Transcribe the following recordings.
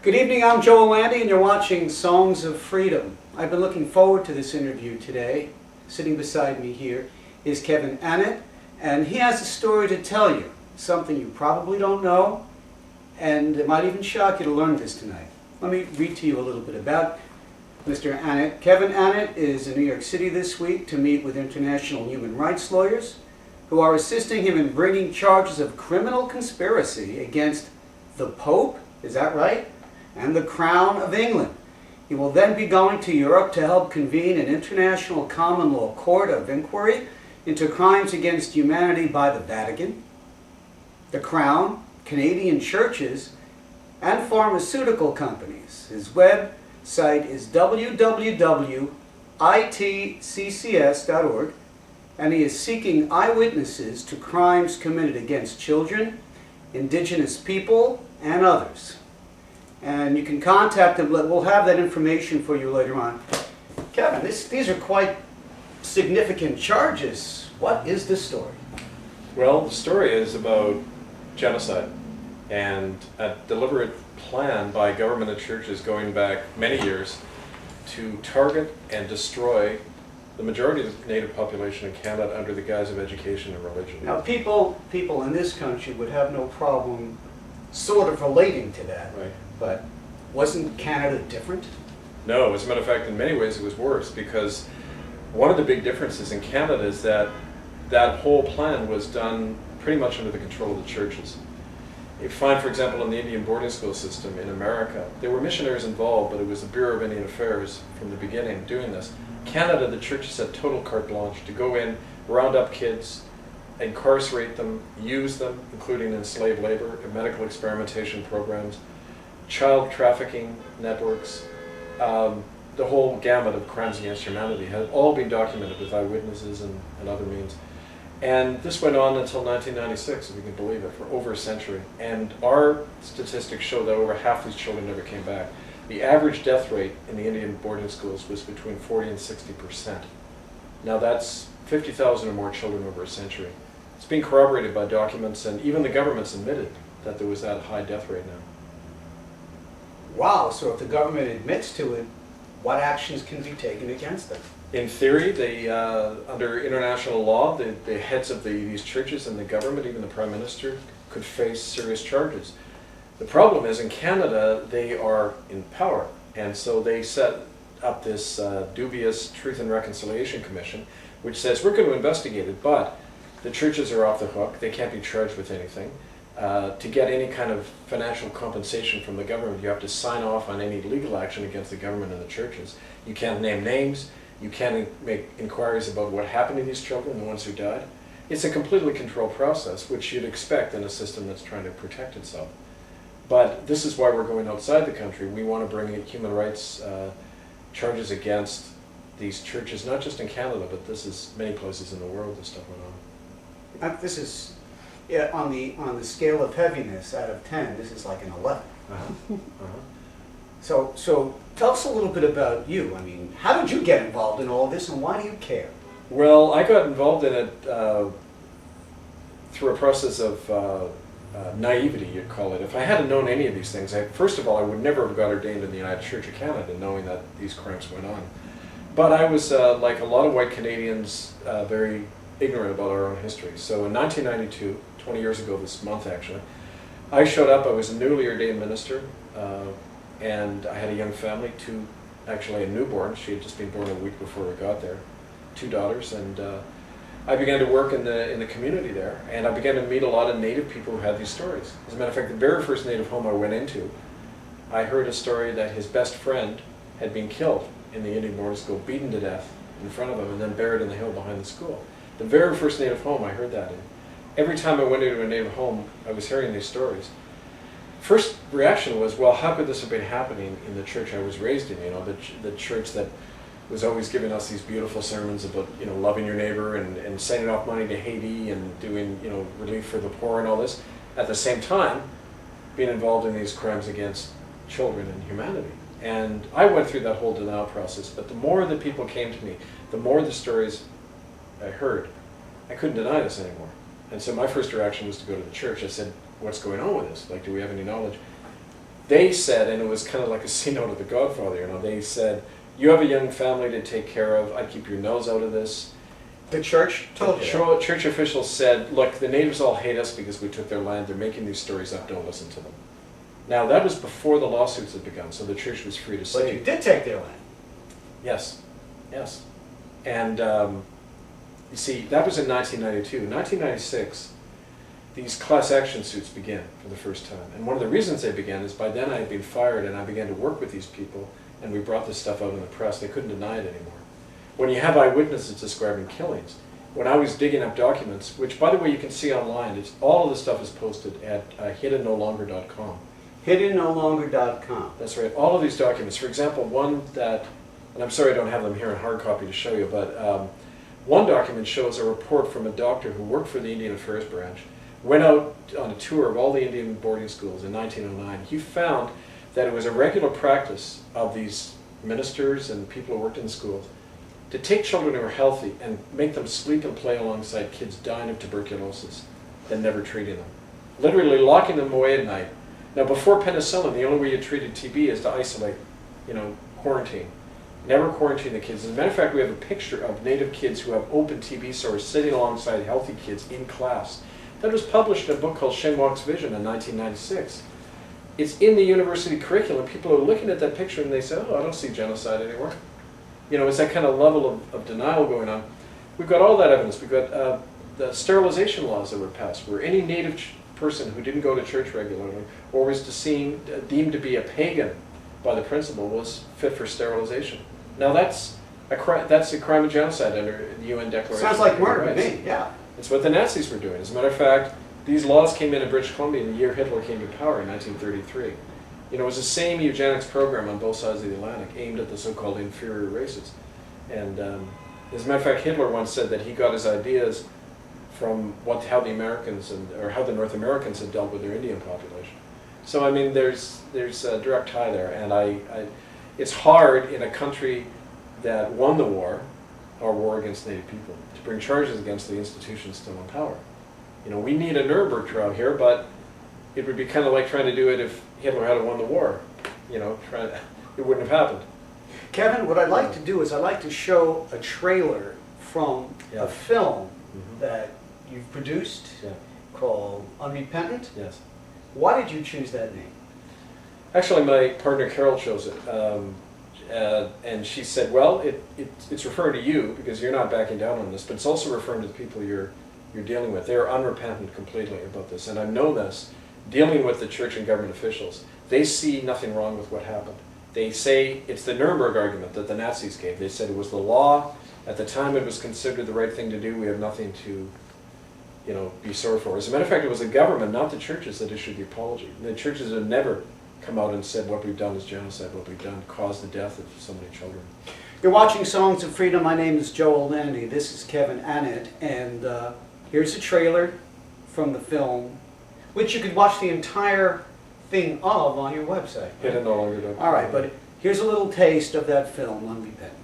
Good evening, I'm Joel Landy and you're watching Songs of Freedom. I've been looking forward to this interview today. Sitting beside me here is Kevin Annett, and he has a story to tell you, something you probably don't know, and it might even shock you to learn this tonight. Let me read to you a little bit about Mr. Annett. Kevin Annett is in New York City this week to meet with international human rights lawyers who are assisting him in bringing charges of criminal conspiracy against the Pope, is that right? And the Crown of England. He will then be going to Europe to help convene an international common law court of inquiry into crimes against humanity by the Vatican, the Crown, Canadian churches, and pharmaceutical companies. His website is www.itccs.org, and he is seeking eyewitnesses to crimes committed against children, indigenous people, and others. And you can contact him. We'll have that information for you later on. Kevin, these are quite significant charges. What is this story? Well, the story is about genocide and a deliberate plan by government and churches going back many years to target and destroy the majority of the native population in Canada under the guise of education and religion. Now, people in this country would have no problem sort of relating to that. Right. But wasn't Canada different? No, as a matter of fact, in many ways it was worse, because one of the big differences in Canada is that that whole plan was done pretty much under the control of the churches. You find, for example, in the Indian boarding school system in America, there were missionaries involved, but it was the Bureau of Indian Affairs from the beginning doing this. Canada, the churches had total carte blanche to go in, round up kids, incarcerate them, use them, including in slave labor, in medical experimentation programs, child trafficking networks, the whole gamut of crimes against humanity had all been documented with eyewitnesses and other means. And this went on until 1996, if you can believe it, for over a century. And our statistics show that over half these children never came back. The average death rate in the Indian boarding schools was between 40 and 60%. Now that's 50,000 or more children over a century. It's being corroborated by documents, and even the government's admitted that there was that high death rate now. Wow, so if the government admits to it, what actions can be taken against them? In theory, they, under international law, the heads of these churches and the government, even the Prime Minister, could face serious charges. The problem is, in Canada, they are in power, and so they set up this dubious Truth and Reconciliation Commission, which says, we're going to investigate it, but the churches are off the hook, they can't be charged with anything. To get any kind of financial compensation from the government, you have to sign off on any legal action against the government and the churches. You can't name names, you can't make inquiries about what happened to these children, the ones who died. It's a completely controlled process, which you'd expect in a system that's trying to protect itself. But this is why we're going outside the country. We want to bring in human rights charges against these churches, not just in Canada, but this is many places in the world this stuff went on. This is, yeah, on the scale of heaviness, out of 10, this is like an 11. So tell us a little bit about you. I mean, how did you get involved in all this, and why do you care? Well, I got involved in it through a process of naivety, you'd call it. If I hadn't known any of these things, first of all, I would never have got ordained in the United Church of Canada, knowing that these crimes went on. But I was, like a lot of white Canadians, very ignorant about our own history. So in 1992, 20 years ago this month actually, I showed up. I was a newly ordained minister, and I had a young family, actually a newborn. She had just been born a week before we got there, 2 daughters, and I began to work in the community there, and I began to meet a lot of Native people who had these stories. As a matter of fact, the very first Native home I went into, I heard a story that his best friend had been killed in the Indian boarding school, beaten to death in front of him, and then buried in the hill behind the school. The very first Native home I heard that in. Every time I went into a Native home, I was hearing these stories. First reaction was, well, how could this have been happening in the church I was raised in? You know, the church that was always giving us these beautiful sermons about, you know, loving your neighbor and sending off money to Haiti and doing, you know, relief for the poor and all this. At the same time, being involved in these crimes against children and humanity. And I went through that whole denial process, but the more that people came to me, the more the stories I heard, I couldn't deny this anymore. And so my first reaction was to go to the church. I said, what's going on with this? Like, do we have any knowledge? they said, and it was kind of like a scene out of The Godfather, you know, they said, you have a young family to take care of, I'd keep your nose out of this. The church told you. Church officials said, look, the natives all hate us because we took their land, they're making these stories up, don't listen to them. Now that was before the lawsuits had begun, so the church was free to say. But you did take their land. Yes, yes. And you see, that was in 1992. In 1996, these class action suits began for the first time. And one of the reasons they began is by then I had been fired and I began to work with these people and we brought this stuff out in the press. They couldn't deny it anymore. When you have eyewitnesses describing killings, when I was digging up documents, which by the way you can see online, all of this stuff is posted at hiddennolonger.com. Hiddennolonger.com. That's right. All of these documents, for example, one that, and I'm sorry I don't have them here in hard copy to show you, but one document shows a report from a doctor who worked for the Indian Affairs Branch, went out on a tour of all the Indian boarding schools in 1909. He found that it was a regular practice of these ministers and people who worked in schools to take children who were healthy and make them sleep and play alongside kids dying of tuberculosis and never treating them. Literally locking them away at night. Now before penicillin, the only way you treated TB is to isolate, quarantine. Never quarantine the kids. As a matter of fact, we have a picture of native kids who have open TB sores sitting alongside healthy kids in class. That was published in a book called Shenwalk's Vision in 1996. It's in the university curriculum. People are looking at that picture and they say, oh, I don't see genocide anymore. It's that kind of level of denial going on. We've got all that evidence. We've got the sterilization laws that were passed, where any native person who didn't go to church regularly or was deemed to be a pagan by the principal was fit for sterilization. Now that's a crime of genocide under the UN Declaration. Sounds like murder to me, yeah. It's what the Nazis were doing. As a matter of fact, these laws came in British Columbia the year Hitler came to power in 1933. It was the same eugenics program on both sides of the Atlantic aimed at the so-called inferior races. And as a matter of fact, Hitler once said that he got his ideas from how the Americans or how the North Americans had dealt with their Indian population. So I mean, there's a direct tie there, and it's hard in a country that won the war, our war against Native people, to bring charges against the institutions still in power. We need a Nuremberg trial here, but it would be kind of like trying to do it if Hitler had won the war. It wouldn't have happened. Kevin, what I'd like to do is I'd like to show a trailer from a film that you've produced called Unrepentant. Yes. Why did you choose that name? Actually, my partner Carol chose it, and she said, well, it's referring to you because you're not backing down on this, but it's also referring to the people you're dealing with. They're unrepentant completely about this, and I know this, dealing with the church and government officials. They see nothing wrong with what happened. They say it's the Nuremberg argument that the Nazis gave. They said it was the law. At the time it was considered the right thing to do. We have nothing to be sorry for. As a matter of fact, it was the government, not the churches, that issued the apology. The churches have never come out and said what we've done is genocide, what we've done caused the death of so many children. You're watching Songs of Freedom. My name is Joel Landy. This is Kevin Annett, and here's a trailer from the film, which you could watch the entire thing of on your website. Hiddennolonger.com. All right, but here's a little taste of that film, Unrepentant.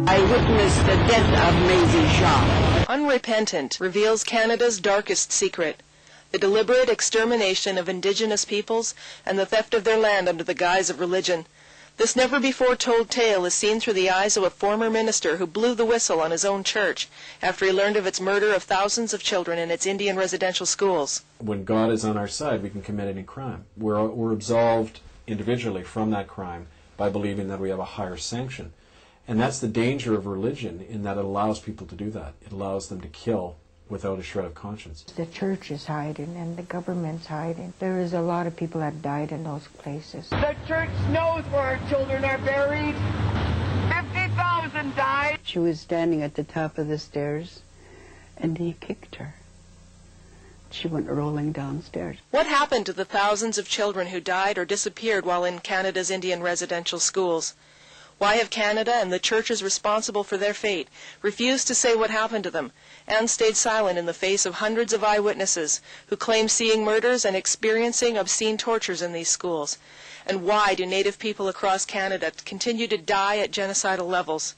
I witnessed the death of Maisie Shaw. Unrepentant reveals Canada's darkest secret, the deliberate extermination of indigenous peoples and the theft of their land under the guise of religion. This never-before-told tale is seen through the eyes of a former minister who blew the whistle on his own church after he learned of its murder of thousands of children in its Indian residential schools. When God is on our side, we can commit any crime. We're absolved individually from that crime by believing that we have a higher sanction. And that's the danger of religion, in that it allows people to do that. It allows them to kill without a shred of conscience. The church is hiding and the government's hiding. There is a lot of people that died in those places. The church knows where our children are buried. 50,000 died. She was standing at the top of the stairs and he kicked her. She went rolling downstairs. What happened to the thousands of children who died or disappeared while in Canada's Indian residential schools? Why have Canada and the churches responsible for their fate refused to say what happened to them and stayed silent in the face of hundreds of eyewitnesses who claim seeing murders and experiencing obscene tortures in these schools? And why do Native people across Canada continue to die at genocidal levels?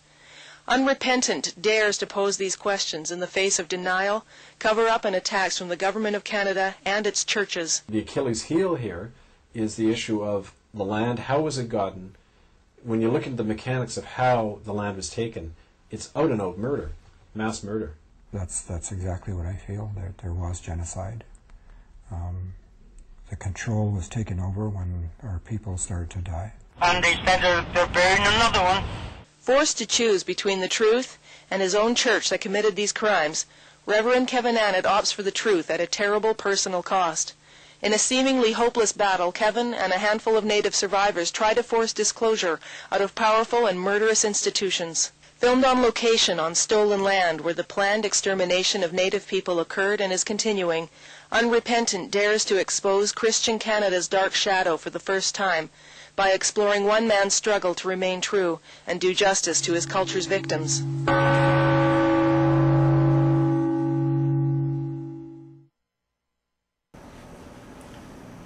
Unrepentant dares to pose these questions in the face of denial, cover-up, and attacks from the Government of Canada and its churches. The Achilles heel here is the issue of the land. How was it gotten? When you look at the mechanics of how the land was taken, it's out and out murder, mass murder. That's exactly what I feel. There was genocide. The control was taken over when our people started to die. And they said they're burying another one. Forced to choose between the truth and his own church that committed these crimes, Reverend Kevin Annett opts for the truth at a terrible personal cost. In a seemingly hopeless battle, Kevin and a handful of Native survivors try to force disclosure out of powerful and murderous institutions. Filmed on location on stolen land where the planned extermination of Native people occurred and is continuing, Unrepentant dares to expose Christian Canada's dark shadow for the first time by exploring one man's struggle to remain true and do justice to his culture's victims.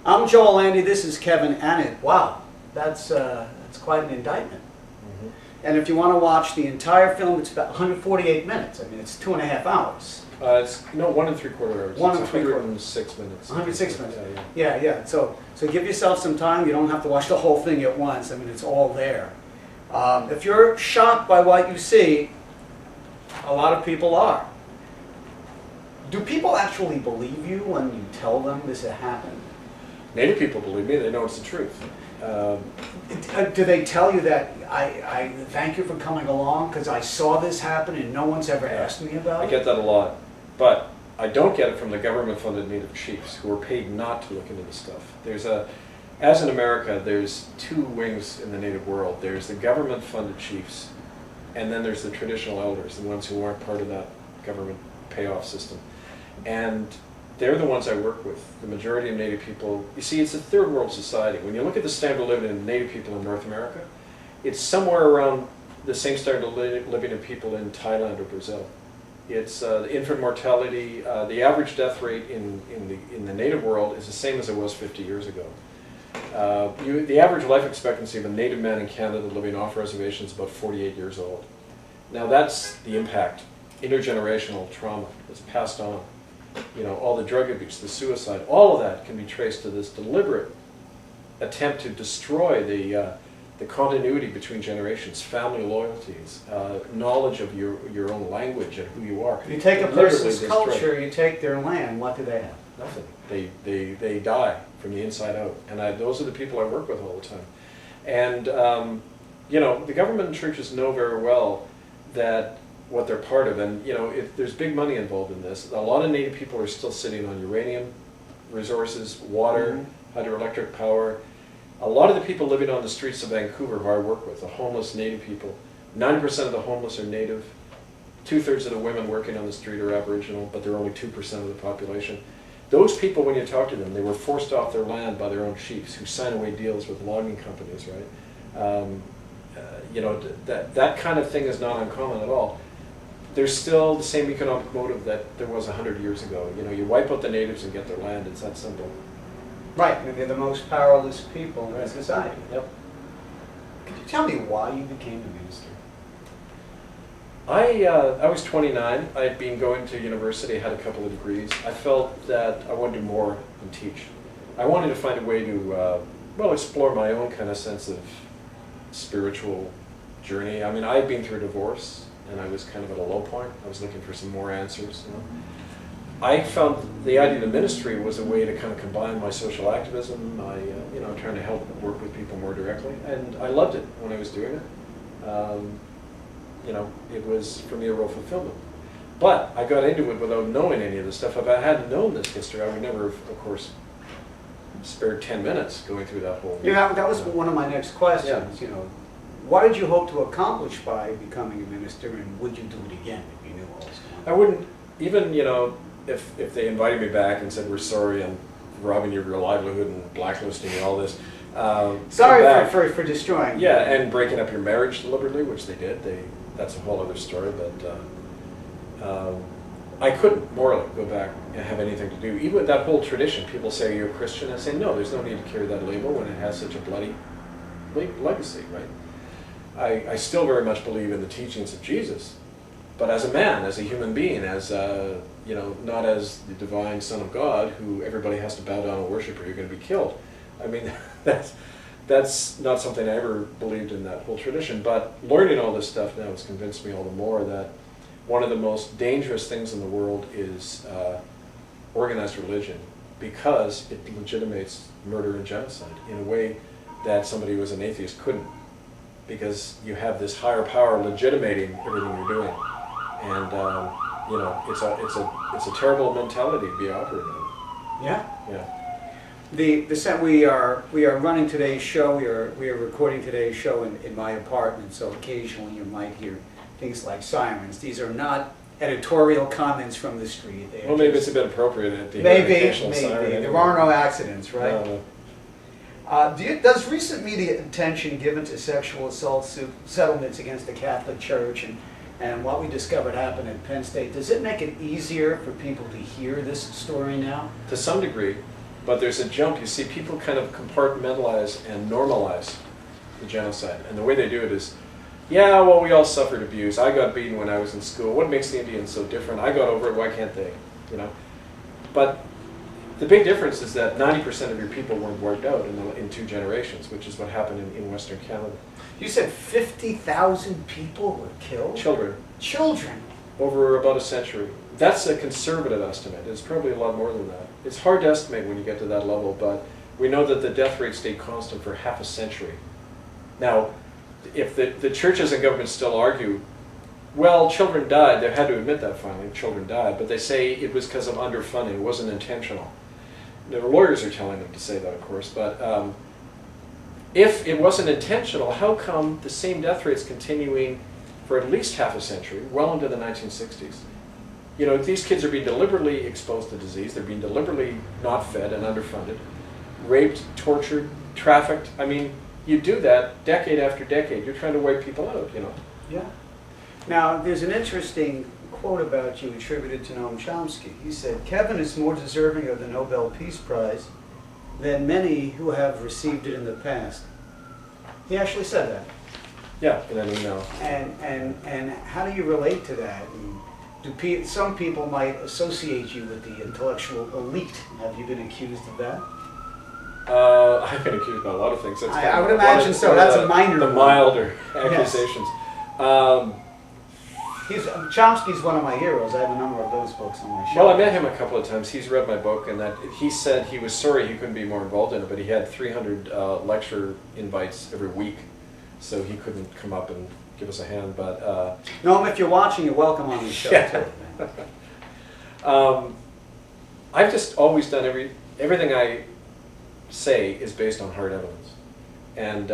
I'm Joel Andy, this is Kevin Annett. Wow, that's quite an indictment. Mm-hmm. And if you want to watch the entire film, it's about 148 minutes. I mean, it's 2.5 hours. It's 1 3/4 hours. 1 It's 3/4. 106 minutes. 106 minutes. Yeah. Yeah. So give yourself some time. You don't have to watch the whole thing at once. I mean, it's all there. If you're shocked by what you see, a lot of people are. Do people actually believe you when you tell them this had happened? Native people believe me. They know it's the truth. Do they tell you that I thank you for coming along because I saw this happen and no one's ever asked me about I it? get that a lot. But I don't get it from the government-funded Native chiefs who are paid not to look into this stuff. As in America, there's two wings in the Native world. There's the government-funded chiefs, and then there's the traditional elders, the ones who aren't part of that government payoff system. And they're the ones I work with. The majority of Native people, you see, it's a third world society. When you look at the standard of living of Native people in North America, it's somewhere around the same standard of living of people in Thailand or Brazil. It's the infant mortality, the average death rate in the Native world is the same as it was 50 years ago. The average life expectancy of a Native man in Canada living off reservation is about 48 years old. Now that's the impact, intergenerational trauma that's passed on. You know, all the drug abuse, the suicide, all of that can be traced to this deliberate attempt to destroy the continuity between generations, family loyalties, knowledge of your own language and who you are. If you take a Literally person's destroy. culture, you take their land, what do they have? Nothing. They die from the inside out, and those are the people I work with all the time. And you know, the government and churches know very well that what they're part of, and you know, if there's big money involved in this, a lot of Native people are still sitting on uranium resources, water, hydroelectric power. A lot of the people living on the streets of Vancouver who I work with, the homeless Native people, 90% of the homeless are Native. 2/3 of the women working on the street are Aboriginal, but they're only 2% of the population. Those people, when you talk to them, they were forced off their land by their own chiefs who sign away deals with logging companies, right? You know, that kind of thing is not uncommon at all. There's still the same economic motive that there was 100 years ago. You know, you wipe out the natives and get their land. It's that simple. Right, and they're the most powerless people in Right. society. Yep. Could you tell me why you became a minister? I was 29. I had been going to university, had a couple of degrees. I felt that I wanted to do more than teach. I wanted to find a way to, well, explore my own kind of sense of spiritual journey. I mean, I had been through a divorce, and I was kind of at a low point. I was looking for some more answers. You know? I found the idea of ministry was a way to kind of combine my social activism, my, you know, trying to help work with people more directly, and I loved it when I was doing it. You know, it was, for me, a real fulfillment. But I got into it without knowing any of this stuff. If I hadn't known this history, I would never have, of course, spared 10 minutes going through that whole... Yeah, that was one of my next questions. You know, what did you hope to accomplish by becoming a minister, and would you do it again if you knew what was going on? I wouldn't, even, you know, if they invited me back and said, we're sorry, I'm robbing you of your livelihood and blacklisting and all this. Sorry for destroying. Yeah, and breaking up your marriage deliberately, which they did. That's a whole other story, but I couldn't morally go back and have anything to do. Even with that whole tradition, people say, you're a Christian. I say, no, there's no need to carry that label when it has such a bloody legacy, right? I still very much believe in the teachings of Jesus, but as a man, as a human being, as you know, not as the divine Son of God who everybody has to bow down and worship or you're going to be killed. I mean, that's not something I ever believed in, that whole tradition. But learning all this stuff now has convinced me all the more that one of the most dangerous things in the world is organized religion, because it legitimates murder and genocide in a way that somebody who was an atheist couldn't, because you have this higher power legitimating everything you're doing, and you know, it's a terrible mentality to be operating in. Yeah. Yeah. We are running today's show. We are recording today's show in my apartment, so occasionally you might hear things like sirens. These are not editorial comments from the street. Well, maybe it's a bit appropriate at the maybe. siren. There are no accidents, right? No. Does recent media attention given to sexual assault settlements against the Catholic Church and what we discovered happened at Penn State, does it make it easier for people to hear this story now? To some degree, but there's a jump. You see, people kind of compartmentalize and normalize the genocide, and the way they do it is, yeah, well, we all suffered abuse. I got beaten when I was in school. What makes the Indians so different? I got over it. Why can't they? You know, but the big difference is that 90% of your people weren't wiped out in 2 generations, which is what happened in Western Canada. You said 50,000 people were killed? Children. Children? Over about a century. That's a conservative estimate. It's probably a lot more than that. It's hard to estimate when you get to that level, but we know that the death rate stayed constant for half a century. Now, if the churches and governments still argue, well, children died, they had to admit that finally, children died, but they say it was because of underfunding, it wasn't intentional. The lawyers are telling them to say that, of course, but if it wasn't intentional, how come the same death rate's continuing for at least half a century, well into the 1960s? You know, these kids are being deliberately exposed to disease, they're being deliberately not fed and underfunded, raped, tortured, trafficked. I mean, you do that decade after decade, you're trying to wipe people out, you know. Yeah. Now, there's an interesting quote about you attributed to Noam Chomsky. He said, Kevin is more deserving of the Nobel Peace Prize than many who have received it in the past. He actually said that. Yeah, in an email. And how do you relate to that? And some people might associate you with the intellectual elite. Have you been accused of that? I've been accused of a lot of things. That's I would imagine so. That's a minor the one. milder accusations. Chomsky's one of my heroes. I have a number of those books on my shelf. Well, I met him a couple of times. He's read my book, and that he said he was sorry he couldn't be more involved in it, but he had 300 lecture invites every week, so he couldn't come up and give us a hand. But Noam, if you're watching, you're welcome on the show too. I've just always done everything I say is based on hard evidence, and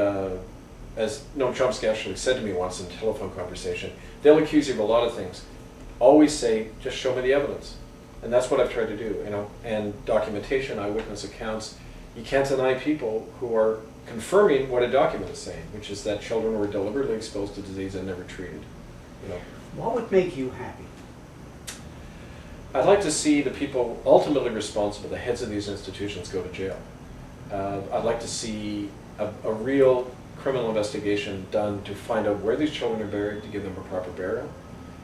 as Noam Chomsky actually said to me once in a telephone conversation, they'll accuse you of a lot of things. Always say, just show me the evidence. And that's what I've tried to do, you know. And documentation, eyewitness accounts, you can't deny people who are confirming what a document is saying, which is that children were deliberately exposed to disease and never treated, you know. What would make you happy? I'd like to see the people ultimately responsible, the heads of these institutions, go to jail. I'd like to see a real criminal investigation done to find out where these children are buried, to give them a proper burial,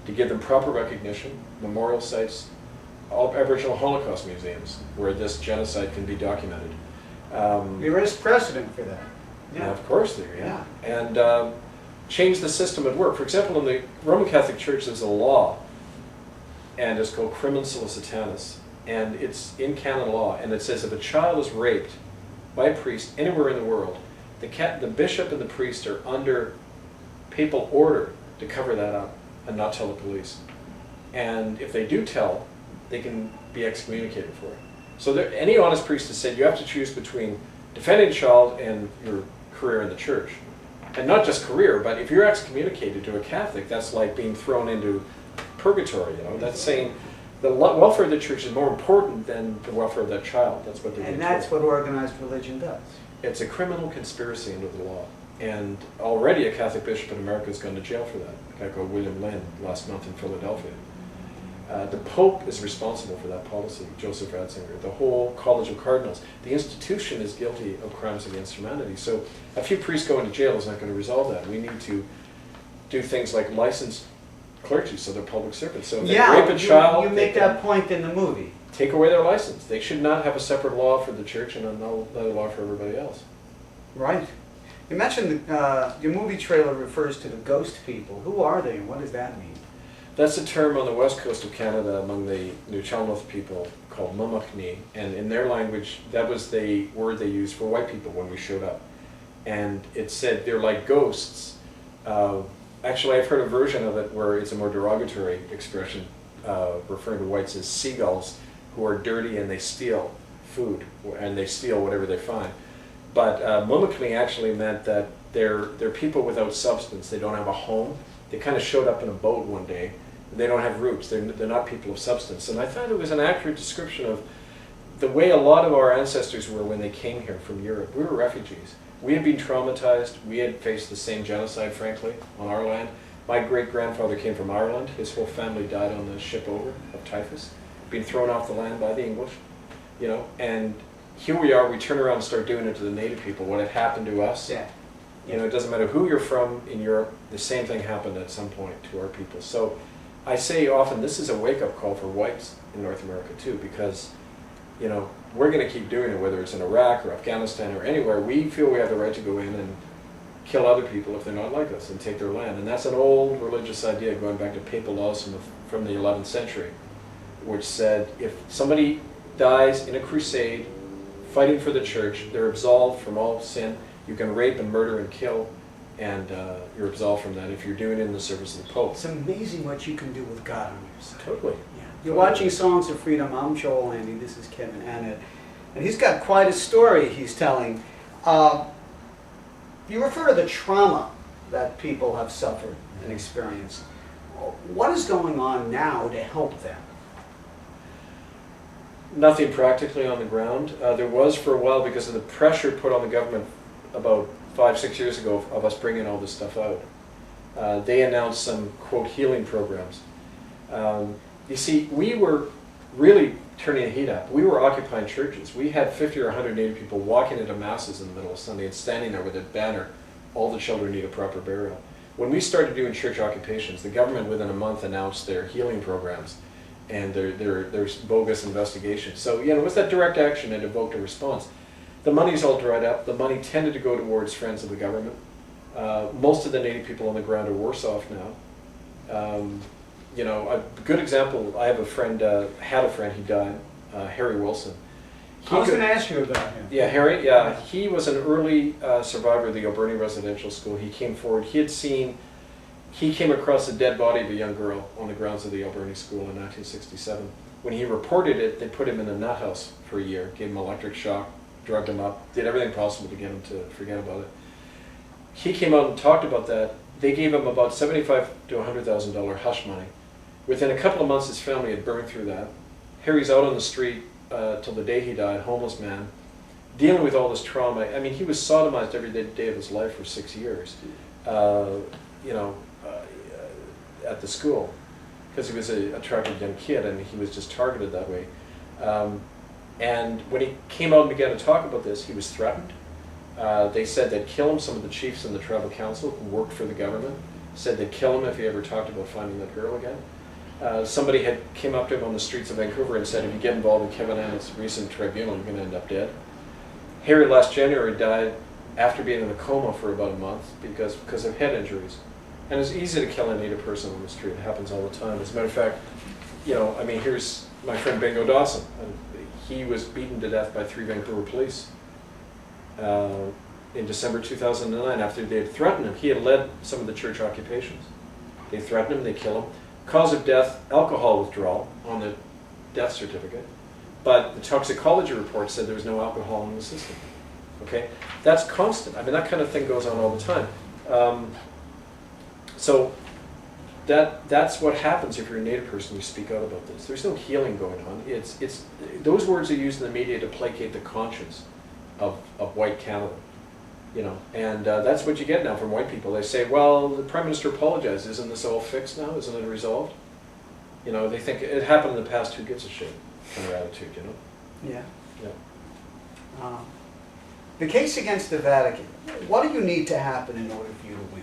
to give them proper recognition, memorial sites, all Aboriginal Holocaust museums where this genocide can be documented. There is precedent for that. Yeah, of course there, yeah. And change the system at work. For example, in the Roman Catholic Church there's a law, and it's called Crimen Solicitatis, and it's in canon law, and it says if a child is raped by a priest anywhere in the world, the bishop and the priest are under papal order to cover that up and not tell the police. And if they do tell, they can be excommunicated for it. So any honest priest has said you have to choose between defending a child and your career in the church. And not just career, but if you're excommunicated to a Catholic, that's like being thrown into purgatory, you know. That's saying the welfare of the church is more important than the welfare of that child. That's what they're doing. And that's what organized religion does. It's a criminal conspiracy under the law. And already a Catholic bishop in America has gone to jail for that. A guy called William Lynn last month in Philadelphia. The Pope is responsible for that policy, Joseph Ratzinger, the whole College of Cardinals. The institution is guilty of crimes against humanity. So a few priests going to jail is not going to resolve that. We need to do things like license clergy so they're public servants. So if they rape a child, you make that point in the movie. Take away their license. They should not have a separate law for the church and another law for everybody else. Right. You mentioned your movie trailer refers to the ghost people. Who are they and what does that mean? That's a term on the west coast of Canada among the Nuu-chah-nulth people called Mumakni, and in their language, that was the word they used for white people when we showed up. And it said they're like ghosts. Actually, I've heard a version of it where it's a more derogatory expression, referring to whites as seagulls who are dirty and they steal food, and they steal whatever they find. But Mumakni actually meant that they're people without substance. They don't have a home. They kind of showed up in a boat one day. They don't have roots. They're not people of substance. And I thought it was an accurate description of the way a lot of our ancestors were when they came here from Europe. We were refugees. We had been traumatized. We had faced the same genocide, frankly, on our land. My great-grandfather came from Ireland. His whole family died on the ship over of typhus, being thrown off the land by the English, you know. And here we are. We turn around and start doing it to the native people. What had happened to us. Yeah. You know, it doesn't matter who you're from in Europe, the same thing happened at some point to our people. So I say often this is a wake-up call for whites in North America too, because, you know, we're going to keep doing it, whether it's in Iraq or Afghanistan or anywhere. We feel we have the right to go in and kill other people if they're not like us and take their land. And that's an old religious idea going back to papal laws from the 11th century, which said if somebody dies in a crusade fighting for the church, they're absolved from all sin. You can rape and murder and kill, and you're absolved from that if you're doing it in the service of the Pope. It's amazing what you can do with God on your side. Totally. Yeah. You're watching Songs of Freedom. I'm Joel Andy. This is Kevin Annett. And he's got quite a story he's telling. You refer to the trauma that people have suffered and experienced. What is going on now to help them? Nothing practically on the ground. There was for a while because of the pressure put on the government about 5-6 years ago of us bringing all this stuff out. They announced some, quote, healing programs. You see, we were really turning the heat up. We were occupying churches. We had 50 or 100 Native people walking into masses in the middle of Sunday and standing there with a banner, all the children need a proper burial. When we started doing church occupations, the government within a month announced their healing programs and their bogus investigations. So, you know, it was that direct action that evoked a response. The money's all dried up. The money tended to go towards friends of the government. Most of the Native people on the ground are worse off now. You know, a good example, I have a friend, had a friend, he died, Harry Wilson. I was going to ask you about him. Yeah, Harry, yeah. He was an early survivor of the Alberni Residential School. He came forward, he came across the dead body of a young girl on the grounds of the Alberni School in 1967. When he reported it, they put him in a nut house for a year, gave him electric shock, drugged him up, did everything possible to get him to forget about it. He came out and talked about that. They gave him about $75,000 to $100,000 hush money. Within a couple of months, his family had burned through that. Harry's out on the street till the day he died, homeless man, dealing with all this trauma. I mean, he was sodomized every day of his life for 6 years, you know, at the school, because he was an attractive young kid and he was just targeted that way. And when he came out and began to talk about this, he was threatened. They said they'd kill him. Some of the chiefs in the tribal council who worked for the government said they'd kill him if he ever talked about finding that girl again. Somebody had came up to him on the streets of Vancouver and said, if you get involved in Kevin Annett's recent tribunal, you're going to end up dead. Harry last January died after being in a coma for about a month because of head injuries. And it's easy to kill a Native person on the street. It happens all the time. As a matter of fact, you know, I mean, here's my friend Bingo Dawson. He was beaten to death by 3 Vancouver police in December 2009 after they had threatened him. He had led some of the church occupations. They threatened him, they killed him. Cause of death, alcohol withdrawal on the death certificate. But the toxicology report said there was no alcohol in the system. Okay? That's constant. I mean, that kind of thing goes on all the time. So that's what happens if you're a Native person, you speak out about this. There's no healing going on. It's those words are used in the media to placate the conscience of white Canada. You know, and that's what you get now from white people. They say, well, the Prime Minister apologized. Isn't this all fixed now? Isn't it resolved? You know, they think it happened in the past, who gives a shit, kind of attitude, you know? Yeah. Yeah. The case against the Vatican, what do you need to happen in order for you to win?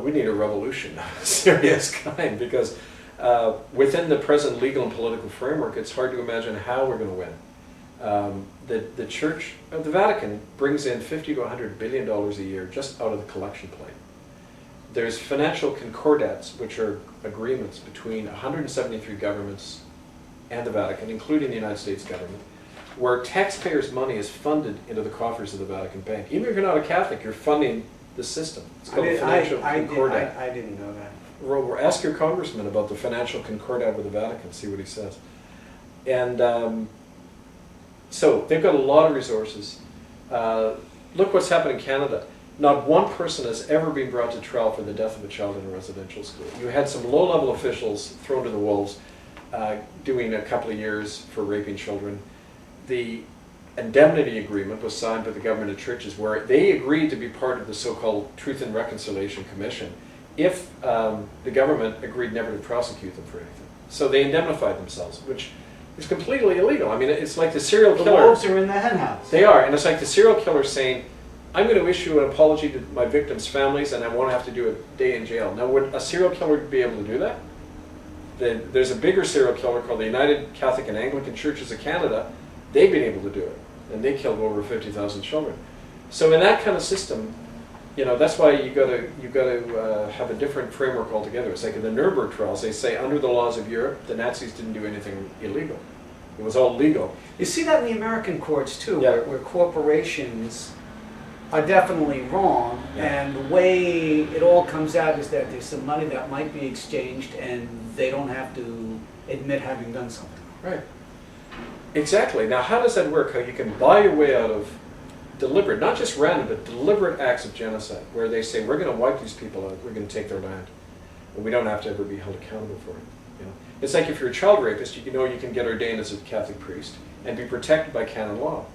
We need a revolution of a serious kind, because within the present legal and political framework, it's hard to imagine how we're going to win. The Church, the Vatican, brings in $50 to $100 billion a year just out of the collection plate. There's financial concordats, which are agreements between 173 governments and the Vatican, including the United States government, where taxpayers' money is funded into the coffers of the Vatican Bank. Even if you're not a Catholic, you're funding the system. It's called a financial concordat. I didn't know that. Well, ask your congressman about the financial concordat with the Vatican, see what he says. And so they've got a lot of resources. Look what's happened in Canada. Not one person has ever been brought to trial for the death of a child in a residential school. You had some low-level officials thrown to the wolves, doing a couple of years for raping children. The indemnity agreement was signed by the government of churches, where they agreed to be part of the so-called Truth and Reconciliation Commission if the government agreed never to prosecute them for anything. So they indemnified themselves, which is completely illegal. I mean, it's like the serial The killer. wolves are in the henhouse. They are, and it's like the serial killer saying, I'm going to issue an apology to my victims' families, and I won't have to do a day in jail. Now, would a serial killer be able to do that? There's a bigger serial killer called the United Catholic and Anglican Churches of Canada. They've been able to do it, and they killed over 50,000 children. So in that kind of system, you know, that's why you got to have a different framework altogether. It's like in the Nuremberg trials, they say under the laws of Europe, the Nazis didn't do anything illegal. It was all legal. You see that in the American courts too, Yeah. where corporations are definitely wrong, Yeah. and the way it all comes out is that there's some money that might be exchanged and they don't have to admit having done something. Right. Exactly. Now, how does that work? How you can buy your way out of deliberate, not just random, but deliberate acts of genocide, where they say, we're going to wipe these people out, we're going to take their land, and we don't have to ever be held accountable for it. You know? It's like if you're a child rapist, you know you can get ordained as a Catholic priest and be protected by canon law.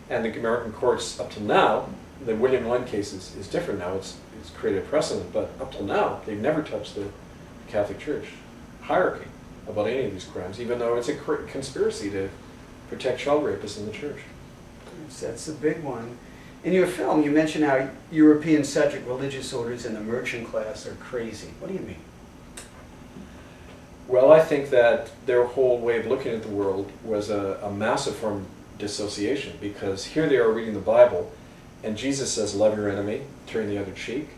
And the American courts, up till now, the William Lund case is different now, it's created a precedent, but up till now, they've never touched the Catholic Church hierarchy about any of these crimes, even though it's a conspiracy to protect child rapists in the church. That's a big one. In your film, you mention how European-centric religious orders and the merchant class are crazy. What do you mean? Well, I think that their whole way of looking at the world was a massive form of dissociation, because here they are reading the Bible, and Jesus says, love your enemy, turn the other cheek.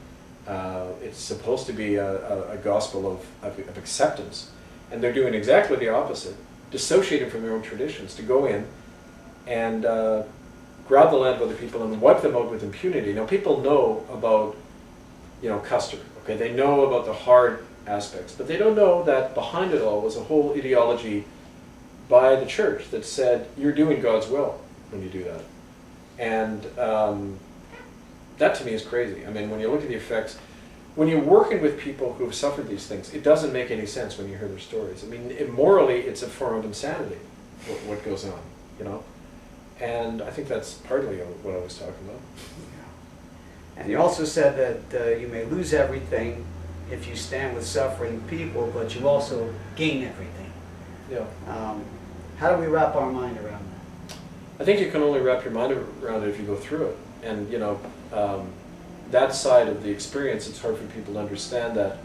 It's supposed to be a gospel of acceptance, and they're doing exactly the opposite, dissociating from their own traditions, to go in and grab the land of other people and wipe them out with impunity. Now, people know about, you know, Custer, okay? They know about the hard aspects, but they don't know that behind it all was a whole ideology by the church that said, you're doing God's will when you do that. And that to me is crazy. I mean, when you look at the effects, when you're working with people who have suffered these things, it doesn't make any sense when you hear their stories. I mean, morally, it's a form of insanity, what goes on, you know? And I think that's partly what I was talking about. Yeah. And you also said that you may lose everything if you stand with suffering people, but you also gain everything. Yeah. How do we wrap our mind around that? I think you can only wrap your mind around it if you go through it. And, you know, that side of the experience, it's hard for people to understand that.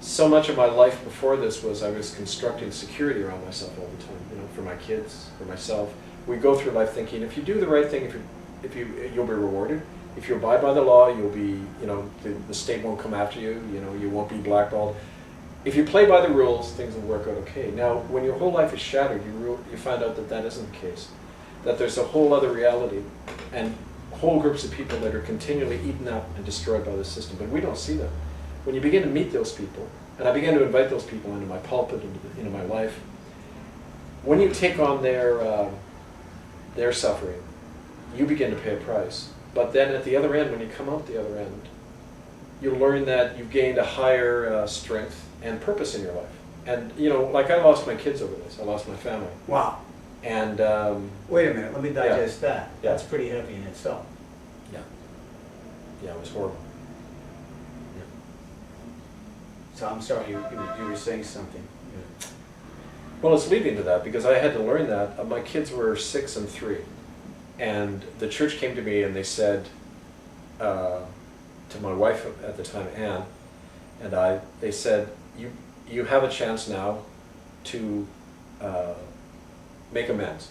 So much of my life before this was I was constructing security around myself all the time, you know, for my kids, for myself. We go through life thinking, if you do the right thing, you'll be rewarded. If you abide by the law, you'll be, you know, the state won't come after you, you know, you won't be blackballed. If you play by the rules, things will work out okay. Now, when your whole life is shattered, you find out that that isn't the case. That there's a whole other reality, and whole groups of people that are continually eaten up and destroyed by the system, but we don't see them. When you begin to meet those people, and I began to invite those people into my pulpit, into my life, when you take on their suffering, you begin to pay a price. But then at the other end, when you come out the other end, you learn that you've gained a higher strength and purpose in your life. And, you know, like I lost my kids over this. I lost my family. Wow. And wait a minute, let me digest that. Yeah. That's pretty heavy in itself. yeah, it was horrible. So I'm sorry, you were saying something. Well, it's leading to that because I had to learn that. My kids were 6 and 3. And the church came to me and they said to my wife at the time, Anne, and they said, you have a chance now to make amends.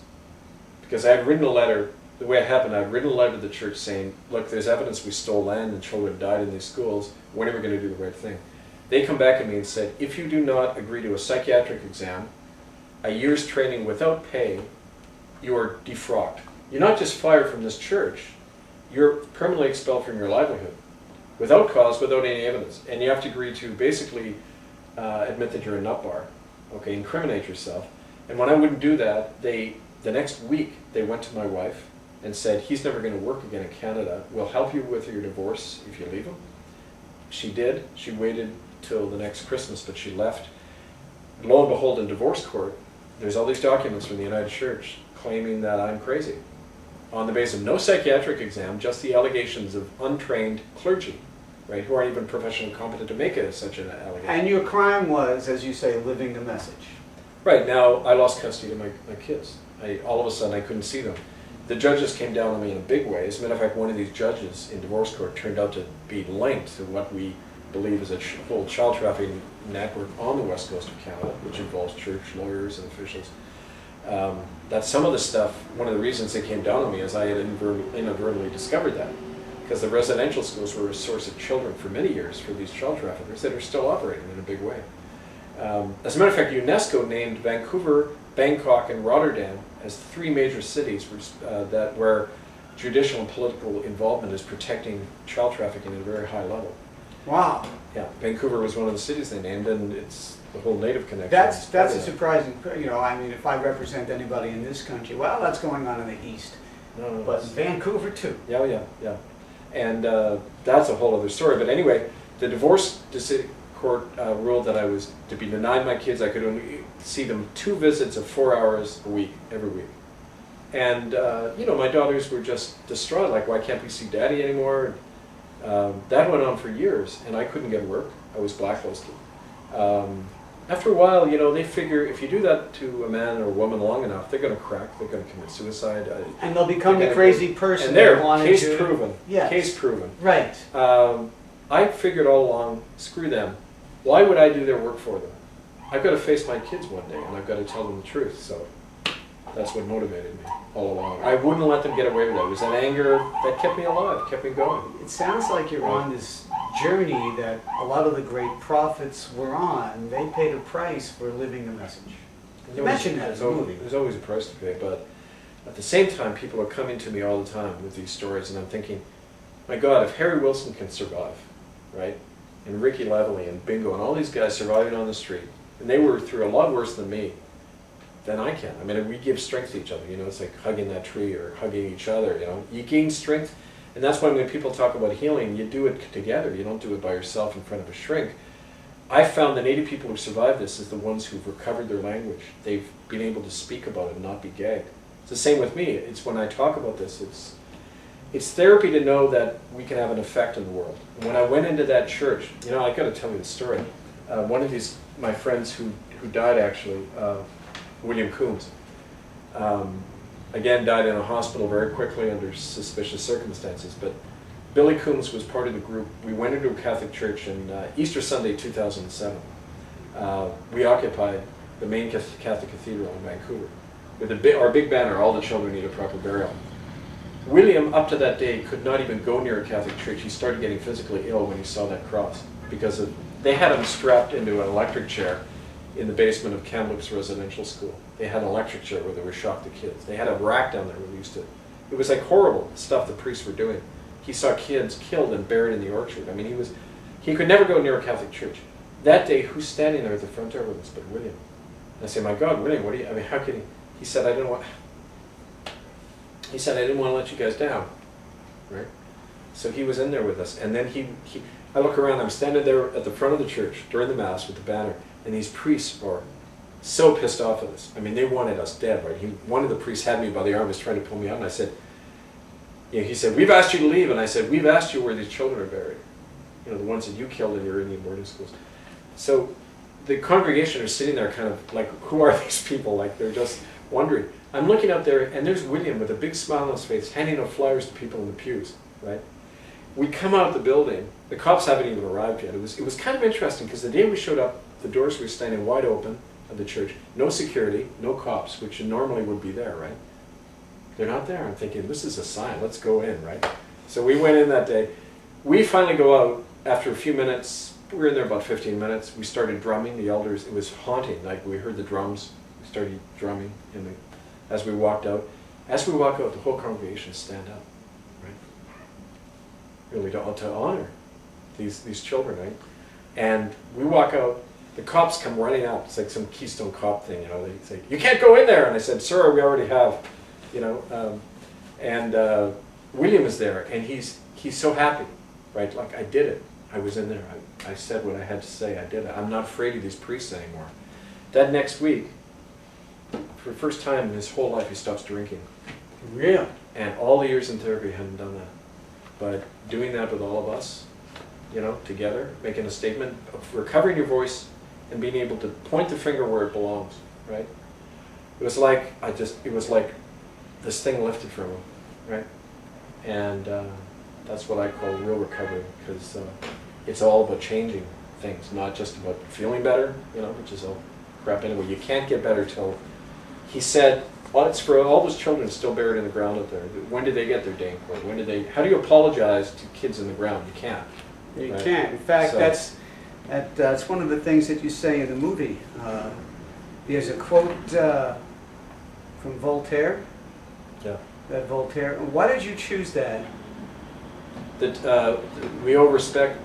Because I had written a letter, the way it happened, I had written a letter to the church saying, look, there's evidence we stole land and children died in these schools. When are we going to do the right thing? They come back at me and said, if you do not agree to a psychiatric exam, a year's training without pay, you are defrocked. You're not just fired from this church, you're permanently expelled from your livelihood. Without cause, without any evidence. And you have to agree to basically admit that you're a nut bar, okay, incriminate yourself. And when I wouldn't do that, the next week they went to my wife and said, he's never going to work again in Canada. We'll help you with your divorce if you leave him. She did. She waited till the next Christmas, but she left. Lo and behold, in divorce court, there's all these documents from the United Church claiming that I'm crazy on the basis of no psychiatric exam, just the allegations of untrained clergy, right, who aren't even professionally competent to make such an allegation. And your crime was, as you say, living the message. Right, now I lost custody of my kids. All of a sudden I couldn't see them. The judges came down on me in a big way. As a matter of fact, one of these judges in divorce court turned out to be linked to what we believe is a whole child trafficking network on the west coast of Canada, which involves church lawyers and officials. That some of the stuff, one of the reasons they came down on me is I had inadvertently discovered that. Because the residential schools were a source of children for many years for these child traffickers that are still operating in a big way. As a matter of fact, UNESCO named Vancouver, Bangkok, and Rotterdam as 3 major cities where judicial and political involvement is protecting child trafficking at a very high level. Wow. Yeah, Vancouver was one of the cities they named, and it's the whole Native connection. That's a surprising, I mean, if I represent anybody in this country, well, that's going on in the East. No, But Vancouver too. Yeah. And that's a whole other story. But anyway, the divorce court ruled that I was to be denied my kids. I could only see them 2 visits of 4 hours a week, every week. And, my daughters were just distraught, like, why can't we see daddy anymore? That went on for years, and I couldn't get work. I was blacklisted. After a while, they figure if you do that to a man or a woman long enough, they're going to crack, they're going to commit suicide. And they'll become the crazy person. And they're wanted case to. proven. Yes. Case proven. Right. I figured all along, screw them. Why would I do their work for them? I've got to face my kids one day, and I've got to tell them the truth. So that's what motivated me all along. I wouldn't let them get away with it. It was that anger that kept me alive, kept me going. It sounds like you're on this journey that a lot of the great prophets were on. They paid a price for living the message. You mentioned that in the movie. There's always a price to pay, but at the same time, people are coming to me all the time with these stories, and I'm thinking, my God, if Harry Wilson can survive, right, and Ricky Levely and Bingo and all these guys surviving on the street, and they were through a lot worse than me, then I can. I mean, we give strength to each other. It's like hugging that tree or hugging each other. You gain strength, and that's why when people talk about healing, you do it together. You don't do it by yourself in front of a shrink. I found the Native people who survived this is the ones who've recovered their language. They've been able to speak about it and not be gagged. It's the same with me. It's when I talk about this, it's therapy to know that we can have an effect in the world. And when I went into that church, I got to tell you the story. One of my friends who died actually, William Coombs, again died in a hospital very quickly under suspicious circumstances. But Billy Coombs was part of the group. We went into a Catholic church in Easter Sunday 2007. We occupied the main Catholic cathedral in Vancouver with our big banner, "All the children need a proper burial." William, up to that day, could not even go near a Catholic church. He started getting physically ill when he saw that cross because they had him strapped into an electric chair in the basement of Kamloops Residential School. They had an electric chair where they were shocked the kids. They had a rack down there where they used to. It was like horrible stuff the priests were doing. He saw kids killed and buried in the orchard. I mean, he could never go near a Catholic church. That day, who's standing there at the front door with us but William? And I say, my God, William, how can he? He said, I didn't want to let you guys down, right? So he was in there with us, and then I look around, I'm standing there at the front of the church during the Mass with the banner, and these priests are so pissed off at us. I mean, they wanted us dead, right? One of the priests had me by the arm, was trying to pull me out, and I said, he said, we've asked you to leave, and I said, we've asked you where these children are buried. The ones that you killed in your Indian boarding schools. So the congregation are sitting there kind of like, who are these people? Like they're just wondering. I'm looking out there and there's William with a big smile on his face handing out flyers to people in the pews, right? We come out of the building, the cops haven't even arrived yet. It was kind of interesting because the day we showed up, the doors were standing wide open of the church, no security, no cops, which normally would be there, right? They're not there. I'm thinking, this is a sign, let's go in, right? So we went in that day. We finally go out after a few minutes. We were in there about 15 minutes. We started drumming, the elders, it was haunting. Like we heard the drums, we started drumming as we walked out. As we walk out, the whole congregation stand up, right? Really to honor these children, right? And we walk out, the cops come running out. It's like some Keystone Cop thing, you know. They say, "You can't go in there." And I said, "Sir, we already have," you know. William is there, and he's so happy, right? Like, I did it. I was in there. I said what I had to say. I did it. I'm not afraid of these priests anymore. That next week, for the first time in his whole life, he stops drinking. Really? And all the years in therapy, he hadn't done that. But doing that with all of us, you know, together, making a statement of recovering your voice and being able to point the finger where it belongs, right? It was like this thing lifted from him, right? And that's what I call real recovery, because it's all about changing things, not just about feeling better, you know, which is all crap anyway. You can't get better till, he said, well, it's for all those children still buried in the ground out there. When did they get their day in court? How do you apologize to kids in the ground? You can't. You right? can't. In fact, So, that's one of the things that you say in the movie. There's a quote from Voltaire. yeah. That Voltaire. Why did you choose that? That we owe respect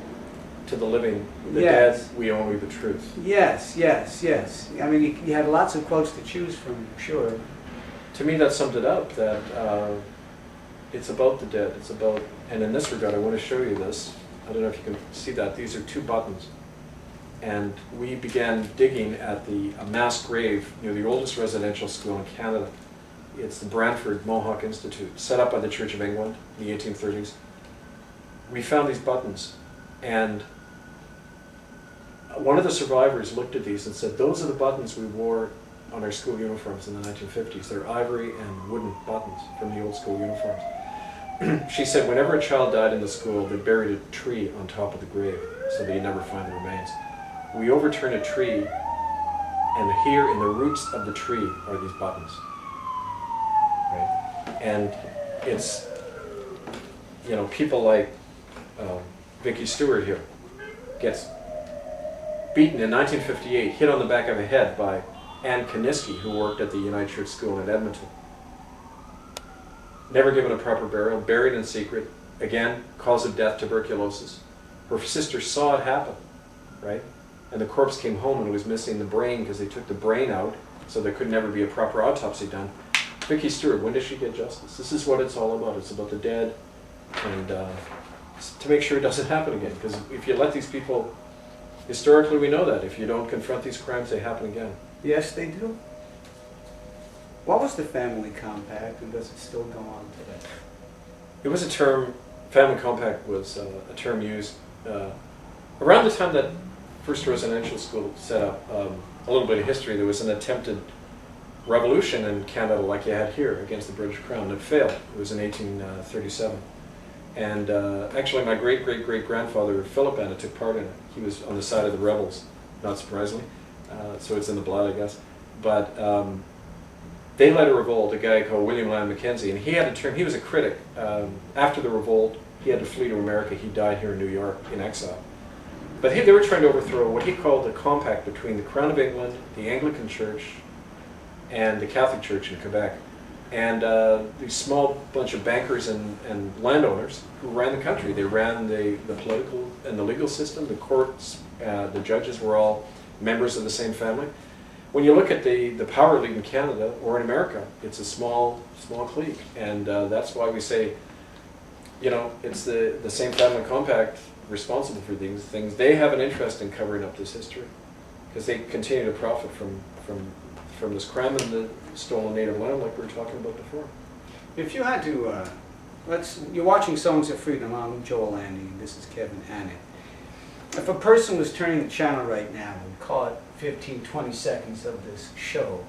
to the living. The Yes. dead, we owe the truth. Yes, yes, yes. I mean, you had lots of quotes to choose from, sure. To me, that summed it up, that it's about the dead. It's about, and in this regard, I want to show you this. I don't know if you can see that. These are 2 buttons. And we began digging at a mass grave near the oldest residential school in Canada. It's the Brantford Mohawk Institute, set up by the Church of England in the 1830s. We found these buttons, and one of the survivors looked at these and said, those are the buttons we wore on our school uniforms in the 1950s. They're ivory and wooden buttons from the old school uniforms. She said whenever a child died in the school, they buried a tree on top of the grave so that you'd never find the remains. We overturn a tree, and here in the roots of the tree are these buttons. Right? And it's, you know, people like Vicky Stewart here gets beaten in 1958, hit on the back of the head by Ann Kaniski, who worked at the United Church School in Edmonton. Never given a proper burial, buried in secret. Again, cause of death, tuberculosis. Her sister saw it happen, right? And the corpse came home and it was missing the brain because they took the brain out, so there could never be a proper autopsy done. Vicky Stewart, when does she get justice? This is what it's all about. It's about the dead, and to make sure it doesn't happen again. Because if you let these people, historically we know that, if you don't confront these crimes, they happen again. Yes, they do. What was the family compact, and does it still go on today? It was a term, family compact was a term used around the time that first residential school set up. A little bit of history, there was an attempted revolution in Canada like you had here against the British Crown. It failed. It was in 1837. And actually my great-great-great-grandfather, Philip Annett, took part in it. He was on the side of the rebels, not surprisingly. So it's in the blood, I guess. But they led a revolt, a guy called William Lyon Mackenzie, and he had a term, he was a critic. After the revolt, he had to flee to America. He died here in New York in exile. But they were trying to overthrow what he called the compact between the Crown of England, the Anglican Church, and the Catholic Church in Quebec. And these small bunch of bankers and landowners who ran the country. They ran the political and the legal system, the courts, the judges were all members of the same family. When you look at the power elite in Canada or in America, it's a small clique. And that's why we say, you know, it's the same family compact responsible for these things. They have an interest in covering up this history because they continue to profit from this crime and the stolen native land like we were talking about before. If you had to, you're watching Songs of Freedom. I'm Joel Landy, and this is Kevin Annett. If a person was turning the channel right now and caught 15, 20 seconds of this show,